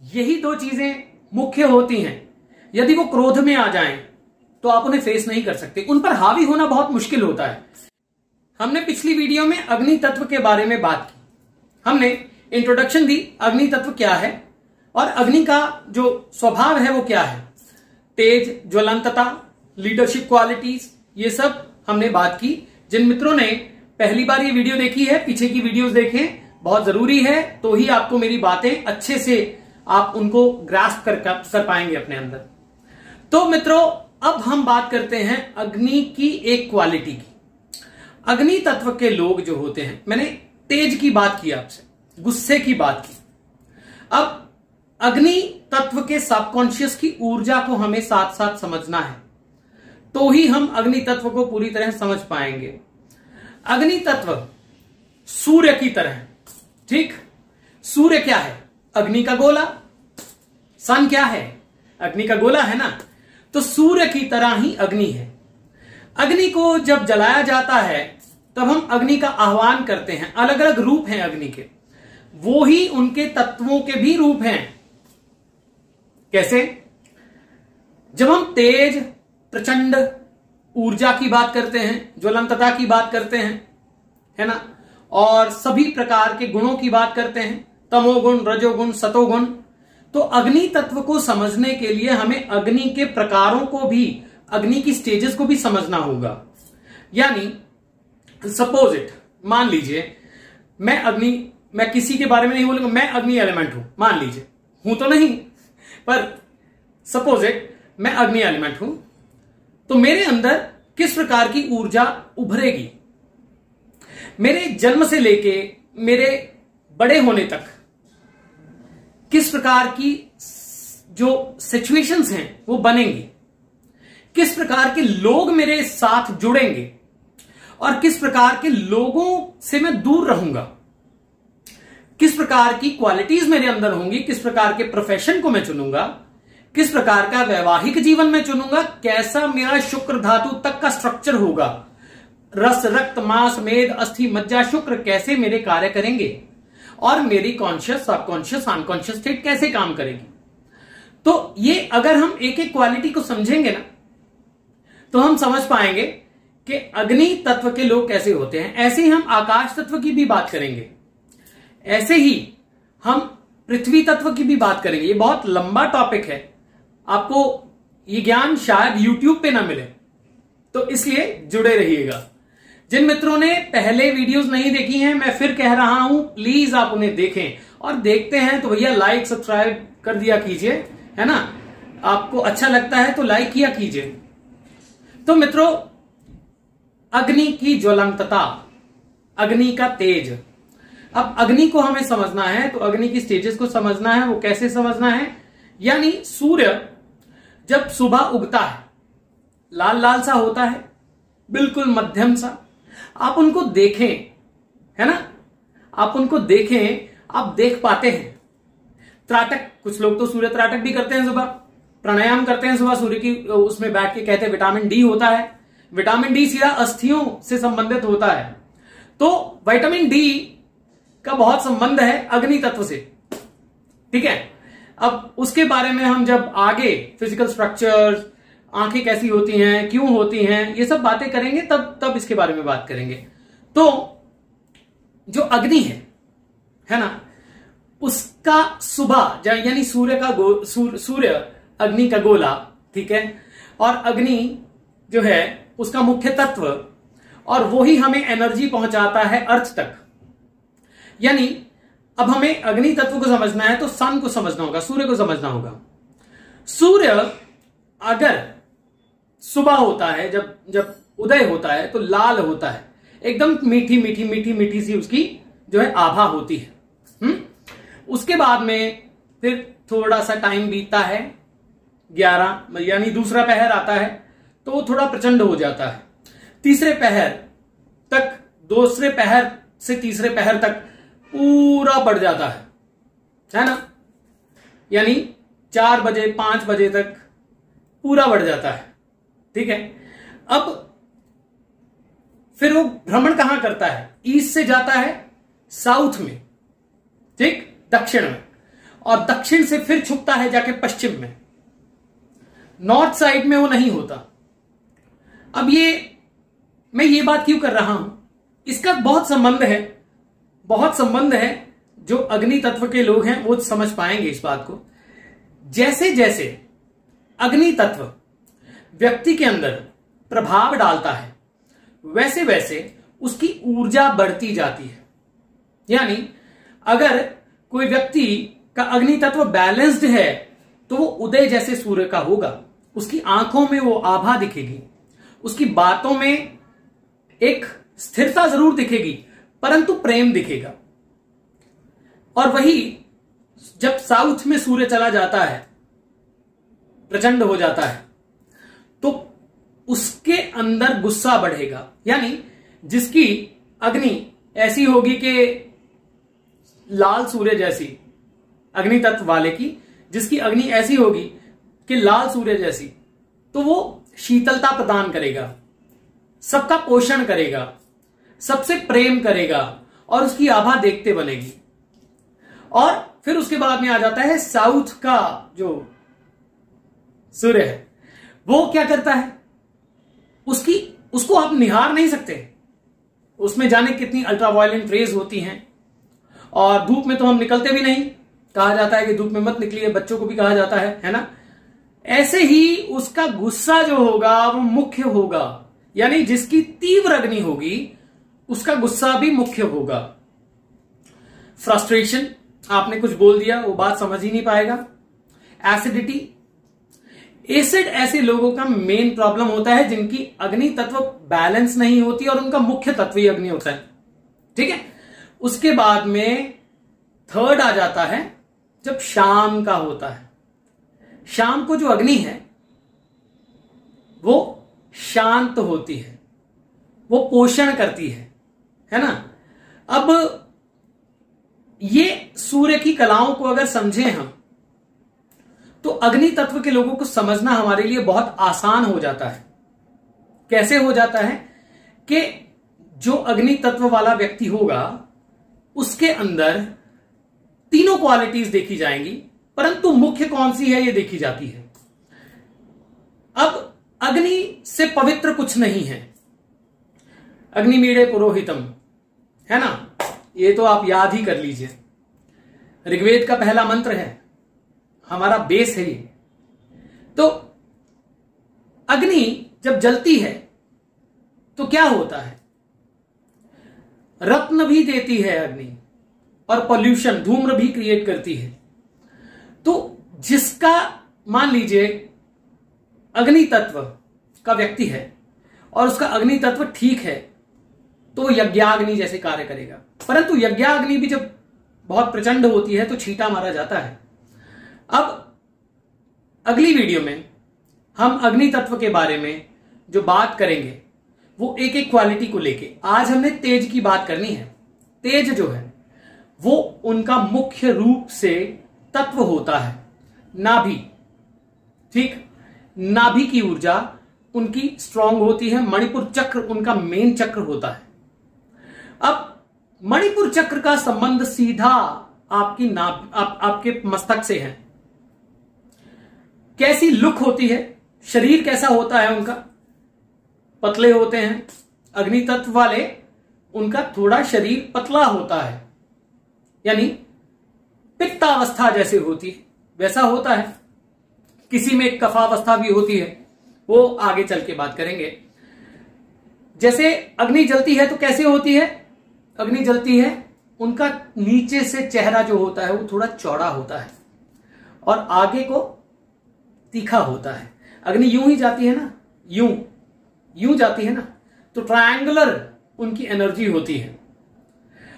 यही दो चीजें मुख्य होती हैं। यदि वो क्रोध में आ जाएं तो आप उन्हें फेस नहीं कर सकते, उन पर हावी होना बहुत मुश्किल होता है। हमने पिछली वीडियो में अग्नि तत्व के बारे में बात की, हमने इंट्रोडक्शन दी अग्नि तत्व क्या है और अग्नि का जो स्वभाव है वो क्या है, तेज, ज्वलंतता, लीडरशिप क्वालिटीज, ये सब हमने बात की। जिन मित्रों ने पहली बार ये वीडियो देखी है, पीछे की वीडियोस देखें, बहुत जरूरी है, तो ही आपको मेरी बातें अच्छे से आप उनको ग्रास्प कर पाएंगे अपने अंदर। तो मित्रों, अब हम बात करते हैं अग्नि की एक क्वालिटी की। अग्नि तत्व के लोग जो होते हैं, मैंने तेज की बात की आपसे, गुस्से की बात की। अब अग्नि तत्व के सबकॉन्शियस की ऊर्जा को हमें साथ साथ समझना है, तो ही हम अग्नि तत्व को पूरी तरह समझ पाएंगे। अग्नि तत्व सूर्य की तरह है, ठीक। सूर्य क्या है? अग्नि का गोला। सन क्या है? अग्नि का गोला है ना। तो सूर्य की तरह ही अग्नि है। अग्नि को जब जलाया जाता है तब हम अग्नि का आह्वान करते हैं। अलग अलग रूप हैं अग्नि के, वो ही उनके तत्वों के भी रूप हैं। कैसे? जब हम तेज, प्रचंड ऊर्जा की बात करते हैं, ज्वलंतता की बात करते हैं, है ना, और सभी प्रकार के गुणों की बात करते हैं, तमोगुण, रजोगुण, सतोगुण, तो अग्नि तत्व को समझने के लिए हमें अग्नि के प्रकारों को भी, अग्नि की स्टेजेस को भी समझना होगा। यानी सपोज इट, मान लीजिए मैं किसी के बारे में नहीं बोलूंगा, मैं अग्नि एलिमेंट हूं, मान लीजिए, हूं तो नहीं, पर सपोज इट मैं अग्नि एलिमेंट हूं, तो मेरे अंदर किस प्रकार की ऊर्जा उभरेगी? मेरे जन्म से लेके मेरे बड़े होने तक किस प्रकार की जो सिचुएशंस हैं वो बनेंगी, किस प्रकार के लोग मेरे साथ जुड़ेंगे और किस प्रकार के लोगों से मैं दूर रहूंगा, किस प्रकार की क्वालिटीज मेरे अंदर होंगी, किस प्रकार के प्रोफेशन को मैं चुनूंगा, किस प्रकार का वैवाहिक जीवन में चुनूंगा, कैसा मेरा शुक्र धातु तक का स्ट्रक्चर होगा, रस, रक्त, मांस, मेद, अस्थि, मज्जा, शुक्र कैसे मेरे कार्य करेंगे और मेरी कॉन्शियस, सबकॉन्शियस, अनकॉन्शियस स्टेट कैसे काम करेगी। तो ये अगर हम एक एक क्वालिटी को समझेंगे ना, तो हम समझ पाएंगे कि अग्नि तत्व के लोग कैसे होते हैं। ऐसे ही हम आकाश तत्व की भी बात करेंगे, ऐसे ही हम पृथ्वी तत्व की भी बात करेंगे। ये बहुत लंबा टॉपिक है, आपको ये ज्ञान शायद YouTube पे ना मिले, तो इसलिए जुड़े रहिएगा। जिन मित्रों ने पहले वीडियोस नहीं देखी हैं, मैं फिर कह रहा हूं, प्लीज आप उन्हें देखें, और देखते हैं तो भैया लाइक सब्सक्राइब कर दिया कीजिए, है ना। आपको अच्छा लगता है तो लाइक किया कीजिए। तो मित्रों, अग्नि की ज्वलंतता, अग्नि का तेज। अब अग्नि को हमें समझना है तो अग्नि की स्टेजेस को समझना है। वो कैसे समझना है? यानी सूर्य जब सुबह उगता है, लाल लाल सा होता है, बिल्कुल मध्यम सा, आप उनको देखें, है ना, आप उनको देखें, आप देख पाते हैं। त्राटक, कुछ लोग तो सूर्य त्राटक भी करते हैं, सुबह प्राणायाम करते हैं, सुबह सूर्य की उसमें बैठ के, कहते हैं विटामिन डी होता है। विटामिन डी सीधा अस्थियों से संबंधित होता है, तो विटामिन डी का बहुत संबंध है अग्नि तत्व से, ठीक है। अब उसके बारे में हम जब आगे फिजिकल स्ट्रक्चर्स, आंखें कैसी होती हैं, क्यों होती हैं, ये सब बातें करेंगे, तब इसके बारे में बात करेंगे। तो जो अग्नि है ना, उसका सुबह यानी सूर्य अग्नि का गोला, ठीक है, और अग्नि जो है उसका मुख्य तत्व, और वो ही हमें एनर्जी पहुंचाता है अर्थ तक। यानी अब हमें अग्नि तत्व को समझना है तो सन को समझना होगा, सूर्य को समझना होगा। सूर्य अगर सुबह होता है, जब उदय होता है तो लाल होता है, एकदम मीठी मीठी मीठी मीठी सी उसकी जो है आभा होती है। उसके बाद में फिर थोड़ा सा टाइम बीतता है, 11 यानी दूसरा पहर आता है, तो वो थोड़ा प्रचंड हो जाता है। तीसरे पहर तक, दूसरे पहर से तीसरे पहर तक पूरा बढ़ जाता है ना, यानी 4 बजे 5 बजे तक पूरा बढ़ जाता है, ठीक है। अब फिर वो भ्रमण कहां करता है? ईस्ट से जाता है साउथ में, ठीक, दक्षिण में, और दक्षिण से फिर छुपता है जाके पश्चिम में। नॉर्थ साइड में वो नहीं होता। अब मैं ये बात क्यों कर रहा हूं, इसका बहुत संबंध है। जो अग्नि तत्व के लोग हैं वो समझ पाएंगे इस बात को। जैसे जैसे अग्नि तत्व व्यक्ति के अंदर प्रभाव डालता है, वैसे वैसे उसकी ऊर्जा बढ़ती जाती है। यानी अगर कोई व्यक्ति का अग्नि तत्व बैलेंस्ड है तो वो उदय जैसे सूर्य का होगा। उसकी आंखों में वो आभा दिखेगी, उसकी बातों में एक स्थिरता जरूर दिखेगी, परंतु प्रेम दिखेगा। और वही जब साउथ में सूर्य चला जाता है, प्रचंड हो जाता है, तो उसके अंदर गुस्सा बढ़ेगा। यानी जिसकी अग्नि ऐसी होगी कि लाल सूर्य जैसी, अग्नि तत्व वाले की जिसकी अग्नि ऐसी होगी कि लाल सूर्य जैसी, तो वो शीतलता प्रदान करेगा, सबका पोषण करेगा, सबसे प्रेम करेगा और उसकी आभा देखते बनेगी। और फिर उसके बाद में आ जाता है साउथ का जो सूर्य है, वो क्या करता है, उसको आप निहार नहीं सकते। उसमें जाने कितनी अल्ट्रावायलेंट रेज होती हैं, और धूप में तो हम निकलते भी नहीं, कहा जाता है कि धूप में मत निकलिए, बच्चों को भी कहा जाता है ना। ऐसे ही उसका गुस्सा जो होगा वो मुख्य होगा। यानी जिसकी तीव्र अग्नि होगी उसका गुस्सा भी मुख्य होगा। फ्रस्ट्रेशन, आपने कुछ बोल दिया वो बात समझ ही नहीं पाएगा। एसिडिटी, एसिड ऐसे लोगों का मेन प्रॉब्लम होता है जिनकी अग्नि तत्व बैलेंस नहीं होती और उनका मुख्य तत्व ही अग्नि होता है। ठीक है। उसके बाद में थर्ड आ जाता है जब शाम का होता है। शाम को जो अग्नि है वो शांत होती है, वो पोषण करती है ना। अब ये सूर्य की कलाओं को अगर समझें हम, तो अग्नि तत्व के लोगों को समझना हमारे लिए बहुत आसान हो जाता है। कैसे हो जाता है कि जो अग्नि तत्व वाला व्यक्ति होगा उसके अंदर तीनों क्वालिटीज देखी जाएंगी, परंतु मुख्य कौन सी है ये देखी जाती है। अब अग्नि से पवित्र कुछ नहीं है। अग्निमीडे पुरोहितम, है ना, ये तो आप याद ही कर लीजिए। ऋग्वेद का पहला मंत्र है, हमारा बेस है ये। तो अग्नि जब जलती है तो क्या होता है, रत्न भी देती है अग्नि, और पॉल्यूशन, धूम्र भी क्रिएट करती है। तो जिसका मान लीजिए अग्नि तत्व का व्यक्ति है और उसका अग्नि तत्व ठीक है तो यज्ञाग्नि जैसे कार्य करेगा। परंतु यज्ञाग्नि भी जब बहुत प्रचंड होती है तो छींटा मारा जाता है। अब अगली वीडियो में हम अग्नि तत्व के बारे में जो बात करेंगे वो एक एक क्वालिटी को लेके। आज हमने तेज की बात करनी है। तेज जो है वो उनका मुख्य रूप से तत्व होता है नाभि। ठीक, नाभि की ऊर्जा उनकी स्ट्रांग होती है। मणिपुर चक्र उनका मेन चक्र होता है। अब मणिपुर चक्र का संबंध सीधा आपकी आपके मस्तक से है। कैसी लुक होती है, शरीर कैसा होता है उनका, पतले होते हैं। अग्नि तत्व वाले उनका थोड़ा शरीर पतला होता है, यानी पित्तावस्था जैसे होती है वैसा होता है। किसी में कफावस्था भी होती है, वो आगे चल के बात करेंगे। जैसे अग्नि जलती है तो कैसे होती है, अग्नि जलती है उनका नीचे से चेहरा जो होता है वो थोड़ा चौड़ा होता है और आगे को तीखा होता है। अग्नि यूं ही जाती है ना, यूं जाती है ना, तो ट्रायंगुलर उनकी एनर्जी होती है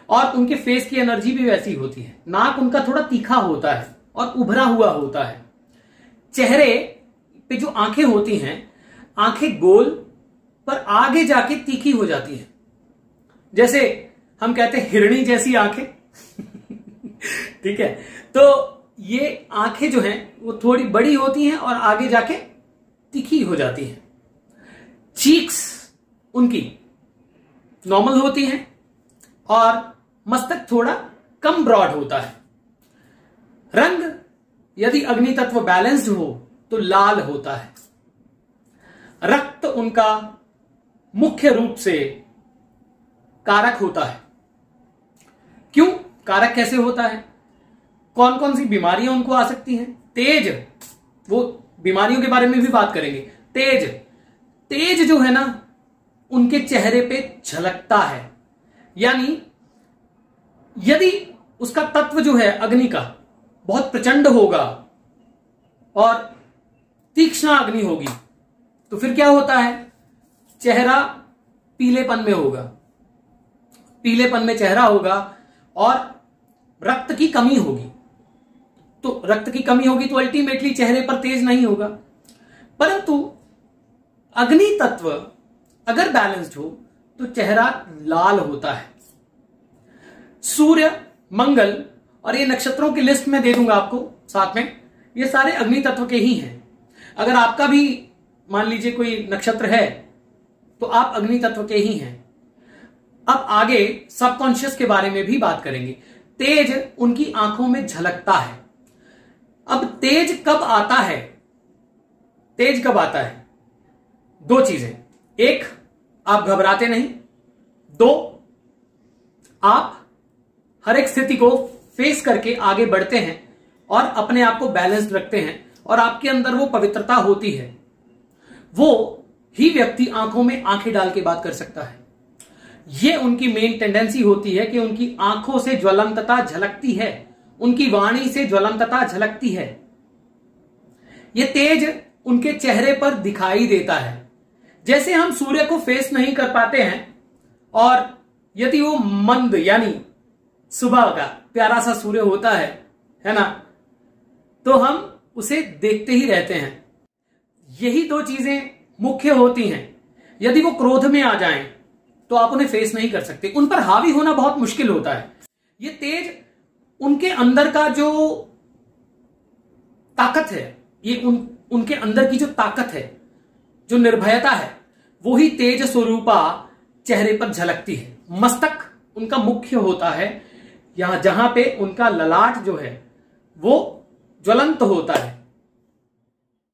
और उनके फेस की एनर्जी भी वैसी होती है। नाक उनका थोड़ा तीखा होता है और उभरा हुआ होता है। चेहरे पे जो आंखें होती हैं, आंखें गोल पर आगे जाके तीखी हो जाती हैं। जैसे हम कहते हैं हिरणी जैसी आंखें ठीक है। तो ये आंखें जो हैं वो थोड़ी बड़ी होती हैं और आगे जाके तीखी हो जाती हैं। चीक्स उनकी नॉर्मल होती हैं और मस्तक थोड़ा कम ब्रॉड होता है। रंग यदि अग्नि तत्व बैलेंस्ड हो तो लाल होता है। रक्त उनका मुख्य रूप से कारक होता है। क्यों कारक कैसे होता है? कौन कौन सी बीमारियां उनको आ सकती हैं? तेज, वो बीमारियों के बारे में भी बात करेंगे। तेज जो है ना, उनके चेहरे पे झलकता है। यानी यदि उसका तत्व जो है अग्नि का बहुत प्रचंड होगा और तीक्ष्ण अग्नि होगी, तो फिर क्या होता है? चेहरा पीलेपन में होगा, पीलेपन में चेहरा होगा और रक्त की कमी होगी। तो रक्त की कमी होगी तो अल्टीमेटली चेहरे पर तेज नहीं होगा। परंतु अग्नि तत्व अगर बैलेंस्ड हो तो चेहरा लाल होता है। सूर्य, मंगल और ये नक्षत्रों की लिस्ट में दे दूंगा आपको साथ में, ये सारे अग्नि तत्व के ही हैं। अगर आपका भी मान लीजिए कोई नक्षत्र है तो आप अग्नि तत्व के ही हैं। अब आगे सबकॉन्शियस के बारे में भी बात करेंगे। तेज उनकी आंखों में झलकता है। अब तेज कब आता है? तेज कब आता है? दो चीजें, एक आप घबराते नहीं, दो आप हर एक स्थिति को फेस करके आगे बढ़ते हैं और अपने आप को बैलेंस्ड रखते हैं और आपके अंदर वो पवित्रता होती है। वो ही व्यक्ति आंखों में आंखें डाल के बात कर सकता है। ये उनकी मेन टेंडेंसी होती है कि उनकी आंखों से ज्वलंतता झलकती है, उनकी वाणी से ज्वलंतता झलकती है। ये तेज उनके चेहरे पर दिखाई देता है। जैसे हम सूर्य को फेस नहीं कर पाते हैं और यदि वो मंद यानी सुबह का प्यारा सा सूर्य होता है ना, तो हम उसे देखते ही रहते हैं। यही दो चीजें मुख्य होती हैं। यदि वो क्रोध में आ जाएं तो आप उन्हें फेस नहीं कर सकते, उन पर हावी होना बहुत मुश्किल होता है। ये तेज उनके अंदर का जो ताकत है, ये उनके अंदर की जो ताकत है, जो निर्भयता है, वो ही तेज स्वरूपा चेहरे पर झलकती है। मस्तक उनका मुख्य होता है, यहां जहां पे उनका ललाट जो है वो ज्वलंत होता है।